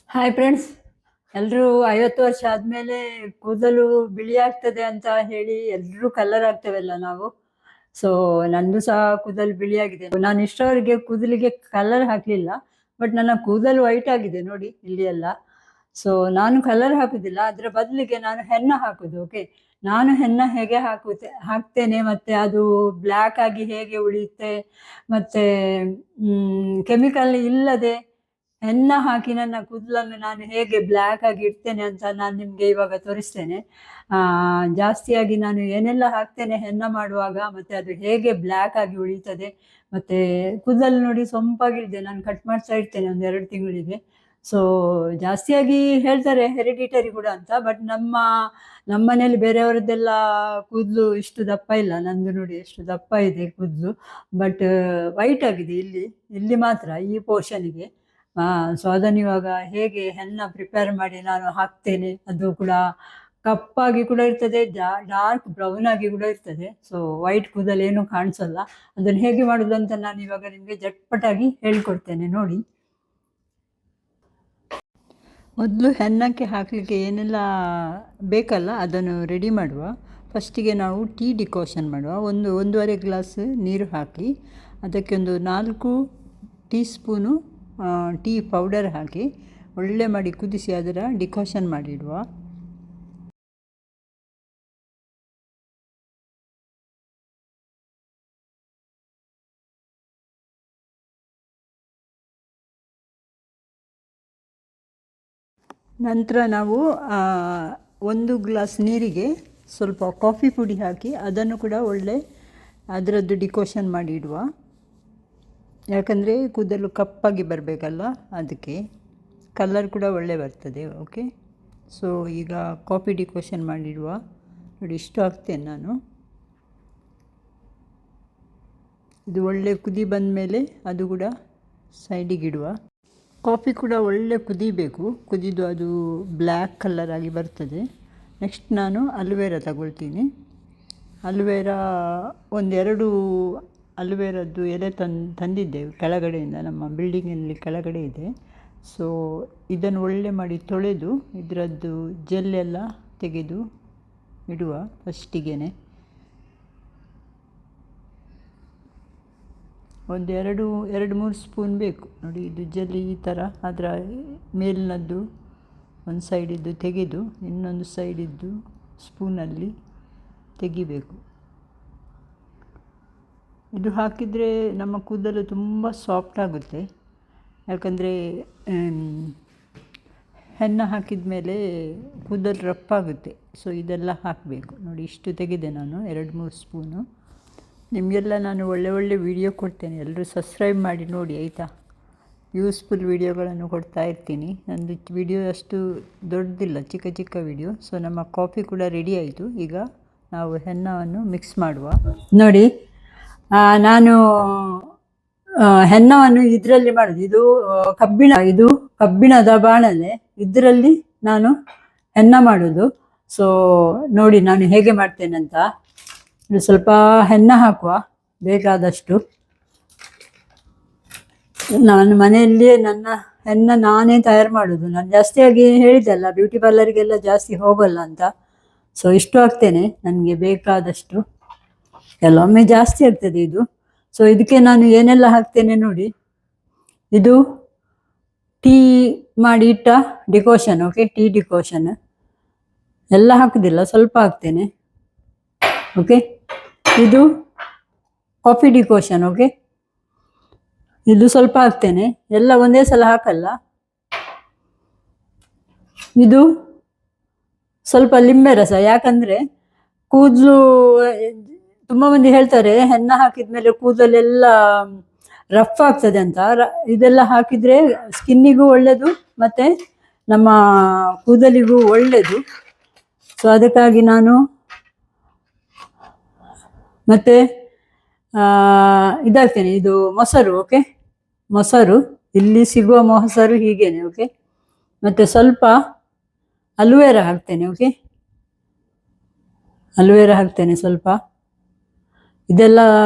Hi friends, ಎಲ್ಲರೂ 50 ವರ್ಷ ಆದಮೇಲೆ ಕೂದಲು ಬಿಳಿ ಆಗ್ತದೆ ಅಂತ ಹೇಳಿ ಎಲ್ಲರೂ ಕಲರ್ ಆಗ್ತೇವಲ್ಲ ನಾವು. ಸೊ ನಂದು ಸಹ ಕೂದಲು ಬಿಳಿಯಾಗಿದೆ. ನಾನು ಇಷ್ಟವರೆಗೆ ಕೂದಲಿಗೆ ಕಲರ್ ಹಾಕಲಿಲ್ಲ, ಬಟ್ ನನ್ನ ಕೂದಲು ವೈಟ್ ಆಗಿದೆ ನೋಡಿ ಇಲ್ಲಿ ಎಲ್ಲ. ಸೊ ನಾನು ಕಲರ್ ಹಾಕುದಿಲ್ಲ, ಅದರ ಬದಲಿಗೆ ನಾನು ಹೆನ್ನ ಹಾಕುದು. ಓಕೆ, ನಾನು ಹೆನ್ನ ಹೇಗೆ ಹಾಕ್ತೇನೆ ಮತ್ತು ಅದು ಬ್ಲ್ಯಾಕ್ ಆಗಿ ಹೇಗೆ ಉಳಿಯುತ್ತೆ, ಮತ್ತು ಕೆಮಿಕಲ್ ಇಲ್ಲದೆ ಹೆನ್ನ ಹಾಕಿ ನನ್ನ ಕೂದಲನ್ನು ನಾನು ಹೇಗೆ ಬ್ಲ್ಯಾಕ್ ಆಗಿ ಇಡ್ತೇನೆ ಅಂತ ನಾನು ನಿಮಗೆ ಇವಾಗ ತೋರಿಸ್ತೇನೆ. ಜಾಸ್ತಿಯಾಗಿ ನಾನು ಏನೆಲ್ಲ ಹಾಕ್ತೇನೆ ಹೆನ್ನ ಮಾಡುವಾಗ, ಮತ್ತು ಅದು ಹೇಗೆ ಬ್ಲ್ಯಾಕ್ ಆಗಿ ಉಳಿತದೆ. ಮತ್ತು ಕೂದಲು ನೋಡಿ ಸೊಂಪಾಗಿಳಿದೆ, ನಾನು ಕಟ್ ಮಾಡ್ತಾ ಇರ್ತೇನೆ ಒಂದು 2 ತಿಂಗಳಿಗೆ. ಸೊ ಜಾಸ್ತಿಯಾಗಿ ಹೇಳ್ತಾರೆ ಹೆರಿಡಿಟರಿ ಕೂಡ ಅಂತ, ಬಟ್ ನಮ್ಮ ಮನೇಲಿ ಬೇರೆಯವರದ್ದೆಲ್ಲ ಕೂದಲು ಇಷ್ಟು ದಪ್ಪ ಇಲ್ಲ, ನಂದು ನೋಡಿ ಎಷ್ಟು ದಪ್ಪ ಇದೆ ಕೂದಲು. ಬಟ್ ವೈಟ್ ಆಗಿದೆ ಇಲ್ಲಿ ಮಾತ್ರ ಈ ಪೋರ್ಷನ್ಗೆ. ಸೊ ಅದನ್ನು ಇವಾಗ ಹೇಗೆ ಹೆನ್ನ ಪ್ರಿಪೇರ್ ಮಾಡಿ ನಾನು ಹಾಕ್ತೇನೆ, ಅದು ಕೂಡ ಕಪ್ಪಾಗಿ ಕೂಡ ಇರ್ತದೆ, ಡಾರ್ಕ್ ಬ್ರೌನ್ ಆಗಿ ಕೂಡ ಇರ್ತದೆ. ಸೊ ವೈಟ್ ಕೂದಲು ಏನು ಕಾಣಿಸಲ್ಲ. ಅದನ್ನು ಹೇಗೆ ಮಾಡೋದು ಅಂತ ನಾನು ಇವಾಗ ನಿಮಗೆ ಜಟ್ಪಟಾಗಿ ಹೇಳ್ಕೊಡ್ತೇನೆ ನೋಡಿ. ಮೊದಲು ಹೆನ್ನಕ್ಕೆ ಹಾಕಲಿಕ್ಕೆ ಏನೆಲ್ಲ ಬೇಕಲ್ಲ ಅದನ್ನು ರೆಡಿ ಮಾಡುವ. ಫಸ್ಟಿಗೆ ನಾವು ಟೀ ಡಿಕಾಷನ್ ಮಾಡುವ. 1.5 ಗ್ಲಾಸ್ ನೀರು ಹಾಕಿ ಅದಕ್ಕೆ ಒಂದು 4 ಟೀ ಸ್ಪೂನು ಟೀ ಪೌಡರ್ ಹಾಕಿ ಒಳ್ಳೆ ಮಾಡಿ ಕುದಿಸಿ ಅದರ ಡಿಕಾಷನ್ ಮಾಡಿಡುವ. ನಂತರ ನಾವು 1 ಗ್ಲಾಸ್ ನೀರಿಗೆ ಸ್ವಲ್ಪ ಕಾಫಿ ಪುಡಿ ಹಾಕಿ ಅದನ್ನು ಕೂಡ ಒಳ್ಳೆ ಅದರದ್ದು ಡಿಕಾಷನ್ ಮಾಡಿ ಇಡುವ. ಯಾಕಂದರೆ ಕೂದಲು ಕಪ್ಪಾಗಿ ಬರಬೇಕಲ್ಲ, ಅದಕ್ಕೆ ಕಲರ್ ಕೂಡ ಒಳ್ಳೆ ಬರ್ತದೆ. ಓಕೆ, ಸೊ ಈಗ ಕಾಫಿ ಡಿಕಾಷನ್ ಮಾಡಿಡುವ. ನೋಡಿ ಇಷ್ಟು ಹಾಕ್ತೇನೆ ನಾನು. ಇದು ಒಳ್ಳೆ ಕುದಿ ಬಂದ ಮೇಲೆ ಅದು ಕೂಡ ಸೈಡಿಗಿಡುವ. ಕಾಫಿ ಕೂಡ ಒಳ್ಳೆ ಕುದಿಬೇಕು, ಕುದಿದು ಅದು ಬ್ಲ್ಯಾಕ್ ಕಲರ್ ಆಗಿ ಬರ್ತದೆ. ನೆಕ್ಸ್ಟ್ ನಾನು ಅಲೋವೆರಾ ತಗೊಳ್ತೀನಿ. ಅಲೋವೆರಾ 1-2 ಅಲೋವೆರಾದ್ದು ಎಲೆ ತಂದಿದ್ದೇವೆ ಕೆಳಗಡೆಯಿಂದ, ನಮ್ಮ ಬಿಲ್ಡಿಂಗಲ್ಲಿ ಕೆಳಗಡೆ ಇದೆ. ಸೊ ಇದನ್ನು ಒಳ್ಳೆ ಮಾಡಿ ತೊಳೆದು ಇದರದ್ದು ಜೆಲ್ಲೆಲ್ಲ ತೆಗೆದು ಇಡುವ ಫಸ್ಟಿಗೆ. 2-3 ಸ್ಪೂನ್ ಬೇಕು ನೋಡಿ. ಇದು ಜೆಲ್ಲಿ ಈ ಥರ ಅದರ ಮೇಲಿನದ್ದು ಒಂದು ಸೈಡಿದ್ದು ತೆಗೆದು ಇನ್ನೊಂದು ಸೈಡಿದ್ದು ಸ್ಪೂನಲ್ಲಿ ತೆಗಿಬೇಕು. ಇದು ಹಾಕಿದರೆ ನಮ್ಮ ಕೂದಲು ತುಂಬ ಸಾಫ್ಟ್ ಆಗುತ್ತೆ. ಯಾಕಂದರೆ ಹೆನ್ನ ಹಾಕಿದ ಮೇಲೆ ಕೂದಲು ರಫ್ ಆಗುತ್ತೆ. ಸೊ ಇದೆಲ್ಲ ಹಾಕಬೇಕು ನೋಡಿ. ಇಷ್ಟು ತೆಗೆದೆ ನಾನು, 2-3 ಸ್ಪೂನು. ನಿಮಗೆಲ್ಲ ನಾನು ಒಳ್ಳೆ ವೀಡಿಯೋ ಕೊಡ್ತೇನೆ, ಎಲ್ಲರೂ ಸಬ್ಸ್ಕ್ರೈಬ್ ಮಾಡಿ ನೋಡಿ ಆಯಿತಾ. ಯೂಸ್ಫುಲ್ ವೀಡಿಯೋಗಳನ್ನು ಕೊಡ್ತಾ ಇರ್ತೀನಿ. ನಂದು ವಿಡಿಯೋ ಅಷ್ಟು ದೊಡ್ಡದಿಲ್ಲ, ಚಿಕ್ಕ ವಿಡಿಯೋ. ಸೊ ನಮ್ಮ ಕಾಫಿ ಕೂಡ ರೆಡಿ ಆಯಿತು. ಈಗ ನಾವು ಹೆನ್ನವನ್ನು ಮಿಕ್ಸ್ ಮಾಡುವ. ನೋಡಿ, ನಾನು ಹೆನ್ನವನ್ನು ಇದರಲ್ಲಿ ಮಾಡೋದು. ಇದು ಕಬ್ಬಿಣದ ಬಾಣಲೆ, ಇದರಲ್ಲಿ ನಾನು ಹೆನ್ನ ಮಾಡೋದು. ಸೊ ನೋಡಿ ನಾನು ಹೇಗೆ ಮಾಡ್ತೇನೆ ಅಂತ. ಸ್ವಲ್ಪ ಹೆನ್ನ ಹಾಕುವ ಬೇಕಾದಷ್ಟು. ನಾನು ಮನೆಯಲ್ಲಿಯೇ ನನ್ನ ಹೆನ್ನ ನಾನೇ ತಯಾರು ಮಾಡೋದು. ನಾನು ಜಾಸ್ತಿಯಾಗಿ ಹೇಳಿದ್ದಲ್ಲ, ಬ್ಯೂಟಿ ಪಾರ್ಲರಿಗೆಲ್ಲ ಜಾಸ್ತಿ ಹೋಗಲ್ಲ ಅಂತ. ಸೊ ಇಷ್ಟು ಹಾಕ್ತೇನೆ ನನಗೆ ಬೇಕಾದಷ್ಟು. ಕೆಲವೊಮ್ಮೆ ಜಾಸ್ತಿ ಆಗ್ತದೆ ಇದು. ಸೊ ಇದಕ್ಕೆ ನಾನು ಏನೆಲ್ಲ ಹಾಕ್ತೇನೆ ನೋಡಿ. ಇದು ಟೀ ಮಾಡಿ ಇಟ್ಟ ಡಿಕಾಷನ್. ಓಕೆ, ಟೀ ಡಿಕಾಷನ್ ಎಲ್ಲ ಹಾಕುದಿಲ್ಲ, ಸ್ವಲ್ಪ ಹಾಕ್ತೇನೆ. ಓಕೆ, ಇದು ಕಾಫಿ ಡಿಕಾಷನ್. ಓಕೆ, ಇದು ಸ್ವಲ್ಪ ಹಾಕ್ತೇನೆ, ಎಲ್ಲ ಒಂದೇ ಸಲ ಹಾಕಲ್ಲ. ಇದು ಸ್ವಲ್ಪ ಲಿಂಬೆ ರಸ. ಯಾಕಂದರೆ ಕೂದಲು ತುಂಬ ಮಂದಿ ಹೇಳ್ತಾರೆ ಹೆನ್ನ ಹಾಕಿದ್ಮೇಲೆ ಕೂದಲೆಲ್ಲ ರಫ್ ಆಗ್ತದೆ ಅಂತ. ಇದೆಲ್ಲ ಹಾಕಿದರೆ ಸ್ಕಿನ್ನಿಗೂ ಒಳ್ಳೆಯದು ಮತ್ತು ನಮ್ಮ ಕೂದಲಿಗೂ ಒಳ್ಳೆಯದು. ಸೊ ಅದಕ್ಕಾಗಿ ನಾನು ಮತ್ತು ಇದಾಗ್ತೇನೆ. ಇದು ಮೊಸರು. ಓಕೆ, ಮೊಸರು ಇಲ್ಲಿ ಸಿಗುವ ಮೊಸರು ಹೀಗೇನೆ. ಓಕೆ, ಮತ್ತು ಸ್ವಲ್ಪ ಅಲೋವೆರಾ ಹಾಕ್ತೇನೆ. ಓಕೆ, ಅಲೋವೆರಾ ಹಾಕ್ತೇನೆ ಸ್ವಲ್ಪ. ಇದೆಲ್ಲ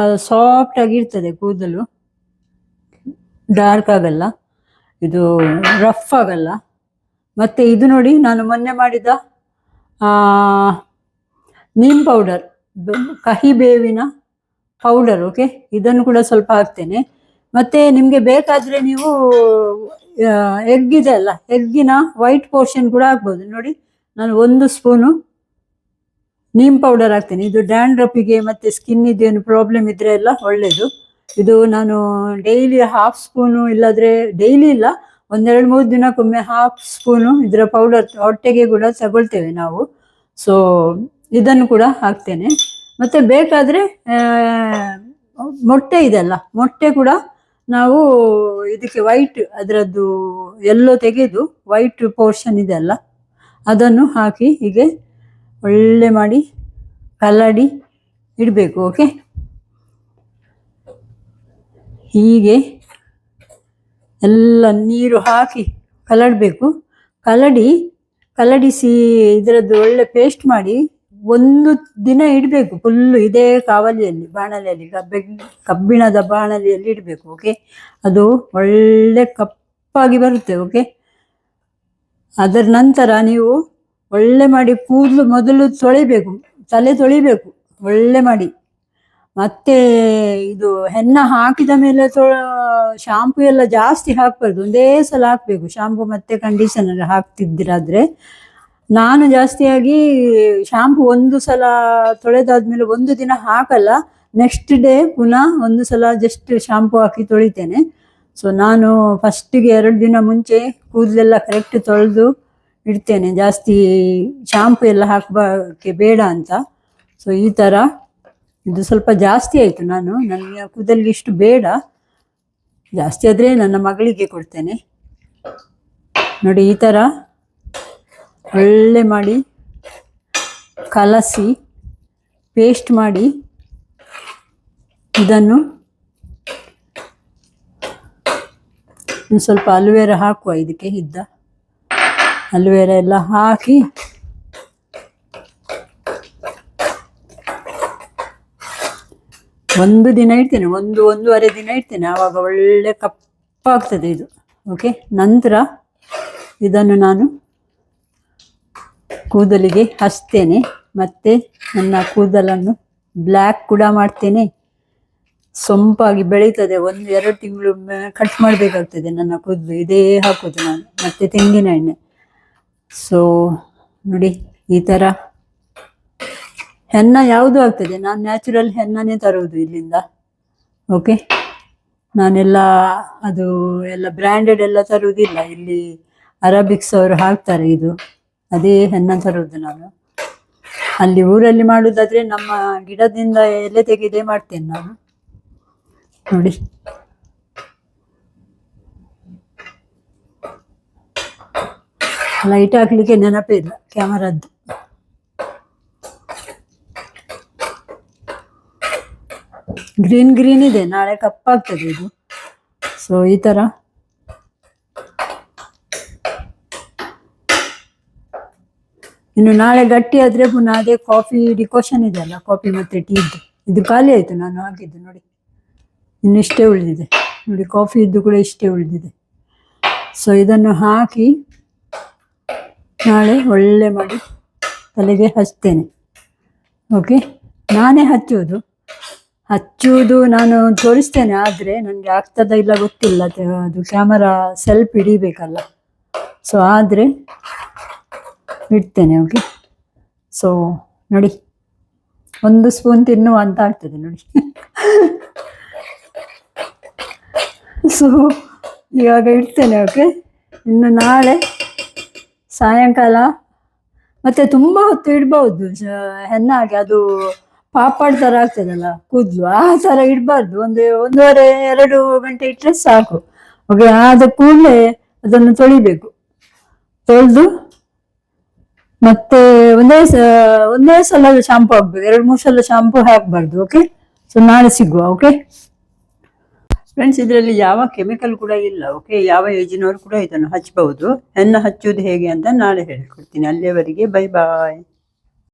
ಸಾಫ್ಟ್ ಆಗಿರ್ತದೆ ಕೂದಲು, ಡಾರ್ಕ್ ಆಗಲ್ಲ, ಇದು ರಫ್ ಆಗಲ್ಲ. ಮತ್ತು ಇದು ನೋಡಿ ನಾನು ಮೊನ್ನೆ ಮಾಡಿದ ನೀಮ್ ಪೌಡರ್, ಕಹಿ ಬೇವಿನ ಪೌಡರ್. ಓಕೆ, ಇದನ್ನು ಕೂಡ ಸ್ವಲ್ಪ ಹಾಕ್ತೇನೆ. ಮತ್ತು ನಿಮಗೆ ಬೇಕಾದರೆ ನೀವು ಎಗ್ ಇದೆ ಅಲ್ಲ, ಎಗ್ಗಿನ ವೈಟ್ ಪೋರ್ಷನ್ ಕೂಡ ಹಾಕ್ಬೋದು. ನೋಡಿ, ನಾನು 1 ಸ್ಪೂನು ನೀಮ್ ಪೌಡರ್ ಹಾಕ್ತೇನೆ. ಇದು ಡ್ಯಾಂಡ್ರಫಿಗೆ ಮತ್ತು ಸ್ಕಿನ್ ಇದೇನು ಪ್ರಾಬ್ಲಮ್ ಇದ್ರೆ ಎಲ್ಲ ಒಳ್ಳೆಯದು. ಇದು ನಾನು ಡೈಲಿ 1/2 ಸ್ಪೂನು, ಇಲ್ಲಾದರೆ ಡೈಲಿ ಇಲ್ಲ, 1-2-3 ದಿನಕ್ಕೊಮ್ಮೆ 1/2 ಸ್ಪೂನು ಇದರ ಪೌಡರ್ ಹೊಟ್ಟೆಗೆ ಕೂಡ ತಗೊಳ್ತೇವೆ ನಾವು. ಸೊ ಇದನ್ನು ಕೂಡ ಹಾಕ್ತೇನೆ. ಮತ್ತು ಬೇಕಾದರೆ ಮೊಟ್ಟೆ ಇದೆಲ್ಲ, ಮೊಟ್ಟೆ ಕೂಡ ನಾವು ಇದಕ್ಕೆ ವೈಟ್, ಅದರದ್ದು ಎಲ್ಲೋ ತೆಗೆದು ವೈಟ್ ಪೋರ್ಷನ್ ಇದೆಲ್ಲ ಅದನ್ನು ಹಾಕಿ ಹೀಗೆ ಒಳ್ಳೆ ಮಾಡಿ ಕಲಡಿ ಇಡಬೇಕು. ಓಕೆ, ಹೀಗೆ ಎಲ್ಲ ನೀರು ಹಾಕಿ ಕಲಡಬೇಕು. ಕಲಡಿಸಿ ಇದರದ್ದು ಒಳ್ಳೆ ಪೇಸ್ಟ್ ಮಾಡಿ 1 ದಿನ ಇಡಬೇಕು. ಫುಲ್ಲು ಇದೇ ಕಾವಲಿಯಲ್ಲಿ, ಬಾಣಲೆಯಲ್ಲಿ, ಕಬ್ಬಿಣದ ಬಾಣಲೆಯಲ್ಲಿ ಇಡಬೇಕು. ಓಕೆ, ಅದು ಒಳ್ಳೆ ಕಪ್ಪಾಗಿ ಬರುತ್ತೆ. ಓಕೆ, ಅದರ ನಂತರ ನೀವು ಒಳ್ಳೆ ಮಾಡಿ ಕೂದಲು ಮೊದಲು ತೊಳಿಬೇಕು, ತಲೆ ತೊಳಿಬೇಕು ಒಳ್ಳೆ ಮಾಡಿ. ಮತ್ತು ಇದು ಹೆನ್ನ ಹಾಕಿದ ಮೇಲೆ ಶಾಂಪು ಎಲ್ಲ ಜಾಸ್ತಿ ಹಾಕಬಾರ್ದು, ಒಂದೇ ಸಲ ಹಾಕಬೇಕು ಶಾಂಪು ಮತ್ತು ಕಂಡೀಷನರ್ ಹಾಕ್ತಿದ್ದಿರಾದರೆ. ನಾನು ಜಾಸ್ತಿಯಾಗಿ ಶಾಂಪು 1 ಸಲ ತೊಳೆದಾದ್ಮೇಲೆ 1 ದಿನ ಹಾಕಲ್ಲ, ನೆಕ್ಸ್ಟ್ ಡೇ ಪುನಃ 1 ಸಲ ಜಸ್ಟ್ ಶಾಂಪು ಹಾಕಿ ತೊಳಿತೇನೆ. ಸೊ ನಾನು ಫಸ್ಟಿಗೆ 2 ದಿನ ಮುಂಚೆ ಕೂದಲೆಲ್ಲ ಕರೆಕ್ಟ್ ತೊಳೆದು ಇಡ್ತೇನೆ, ಜಾಸ್ತಿ ಶಾಂಪು ಎಲ್ಲ ಹಾಕಕ್ಕೆ ಬೇಡ ಅಂತ. ಸೊ ಈ ಥರ ಇದು ಸ್ವಲ್ಪ ಜಾಸ್ತಿ ಆಯಿತು. ನನಗೆ ಕೂದಲಿಗೆ ಇಷ್ಟು ಬೇಡ, ಜಾಸ್ತಿ ಆದರೆ ನನ್ನ ಮಗಳಿಗೆ ಕೊಡ್ತೇನೆ. ನೋಡಿ, ಈ ಥರ ಒಳ್ಳೆ ಮಾಡಿ ಕಲಸಿ ಪೇಸ್ಟ್ ಮಾಡಿ ಇದನ್ನು ಸ್ವಲ್ಪ ಅಲುವೆರಾ ಹಾಕುವ. ಇದಕ್ಕೆ ಇದ್ದ ಅಲುವೆರಾ ಎಲ್ಲ ಹಾಕಿ ಒಂದು ದಿನ ಇಡ್ತೇನೆ, 1-1.5 ದಿನ ಇಡ್ತೇನೆ. ಆವಾಗ ಒಳ್ಳೆ ಕಪ್ಪಾಗ್ತದೆ ಇದು. ಓಕೆ, ನಂತರ ಇದನ್ನು ನಾನು ಕೂದಲಿಗೆ ಹಚ್ತೇನೆ. ಮತ್ತು ನನ್ನ ಕೂದಲನ್ನು ಬ್ಲ್ಯಾಕ್ ಕೂಡ ಮಾಡ್ತೇನೆ, ಸೊಂಪಾಗಿ ಬೆಳೀತದೆ. 1-2 ತಿಂಗಳು ಕಟ್ ಮಾಡಬೇಕಾಗ್ತದೆ ನನ್ನ ಕೂದಲು, ಇದೇ ಹಾಕೋದು ನಾನು. ಮತ್ತು ತೆಂಗಿನ ಎಣ್ಣೆ. ಸೊ ನೋಡಿ, ಈ ಥರ ಹೆನ್ನ ಯಾವುದು ಆಗ್ತದೆ, ನಾನು ನ್ಯಾಚುರಲ್ ಹೆನ್ನನೇ ತರೋದು ಇಲ್ಲಿಂದ. ಓಕೆ, ನಾನೆಲ್ಲ ಅದು ಎಲ್ಲ ಬ್ರ್ಯಾಂಡೆಡ್ ಎಲ್ಲ ತರುವುದಿಲ್ಲ. ಇಲ್ಲಿ ಅರಬಿಕ್ಸ್ ಅವರು ಹಾಕ್ತಾರೆ, ಇದು ಅದೇ ಹೆನ್ನ ತರೋದು ನಾನು. ಅಲ್ಲಿ ಊರಲ್ಲಿ ಮಾಡೋದಾದರೆ ನಮ್ಮ ಗಿಡದಿಂದ ಎಲೆ ತೆಗೆದೇ ಮಾಡ್ತೇನೆ ನಾನು. ನೋಡಿ, ಲೈಟ್ ಹಾಕ್ಲಿಕ್ಕೆ ನೆನಪೇ ಇಲ್ಲ ಕ್ಯಾಮರದ್ದು. ಗ್ರೀನ್ ಇದೆ, ನಾಳೆ ಕಪ್ಪಾಗ್ತದೆ ಇದು. ಸೊ ಈ ಥರ ಇನ್ನು ನಾಳೆ ಗಟ್ಟಿ ಆದರೆ ಪುನಃ ಅದೇ ಕಾಫಿ ಡಿಕಾಷನ್ ಇದೆ ಅಲ್ಲ, ಕಾಫಿ ಮತ್ತು ಟೀದ್ದು, ಇದು ಖಾಲಿ ಆಯಿತು ನಾನು ಹಾಕಿದ್ದು. ನೋಡಿ, ಇನ್ನು ಇಷ್ಟೇ ಉಳಿದಿದೆ. ನೋಡಿ, ಕಾಫಿ ಇದ್ದು ಕೂಡ ಇಷ್ಟೇ ಉಳಿದಿದೆ. ಸೊ ಇದನ್ನು ಹಾಕಿ ನಾಳೆ ಒಳ್ಳೆ ಮಾಡಿ ತಲೆಗೆ ಹಚ್ತೇನೆ. ಓಕೆ, ನಾನೇ ಹಚ್ಚುವುದು ನಾನು ತೋರಿಸ್ತೇನೆ, ಆದರೆ ನನಗೆ ಆಗ್ತದ ಇಲ್ಲ ಗೊತ್ತಿಲ್ಲ. ಅದು ಕ್ಯಾಮರಾ ಸೆಲ್ಫ್ ಹಿಡಿಬೇಕಲ್ಲ. ಸೊ ಆದರೆ ಇಡ್ತೇನೆ. ಓಕೆ, ಸೊ ನೋಡಿ, 1 ಸ್ಪೂನ್ ತಿನ್ನುವ ಅಂತ ಆಗ್ತದೆ ನೋಡಿ. ಸೊ ಇವಾಗ ಇಡ್ತೇನೆ. ಓಕೆ, ಇನ್ನು ನಾಳೆ ಸಾಯಂಕಾಲ ಮತ್ತು ತುಂಬ ಹೊತ್ತು ಇಡ್ಬೋದು ಹೆನ್ನಾಗಿ. ಅದು ಪಾಪಡ್ ಥರ ಆಗ್ತದಲ್ಲ ಕೂದಲು, ಆ ಥರ ಇಡಬಾರ್ದು. 1-1.5-2 ಗಂಟೆ ಇಟ್ಟರೆ ಸಾಕು. ಓಕೆ, ಆದ ಕೂಡಲೇ ಅದನ್ನು ತೊಳಿಬೇಕು. ತೊಳೆದು ಮತ್ತೆ ಒಂದೇ ಸಲ ಶಾಂಪು ಹಾಕ್ಬೇಕು, 2-3 ಸಲ ಶಾಂಪು ಹಾಕಬಾರ್ದು. ಓಕೆ, ಸೊ ನಾಳೆ ಸಿಗುವ. ಓಕೆ ಫ್ರೆಂಡ್ಸ್, ಇದರಲ್ಲಿ ಯಾವ ಕೆಮಿಕಲ್ ಕೂಡ ಇಲ್ಲ. ಓಕೆ, ಯಾವ ಏಜಿನವರು ಕೂಡ ಇದನ್ನು ಹಚ್ಚಬಹುದು. ಹೆನ್ನ ಹಚ್ಚುವುದು ಹೇಗೆ ಅಂತ ನಾಳೆ ಹೇಳ್ಕೊಡ್ತೀನಿ. ಅಲ್ಲಿಯವರೆಗೆ ಬೈ ಬಾಯ್.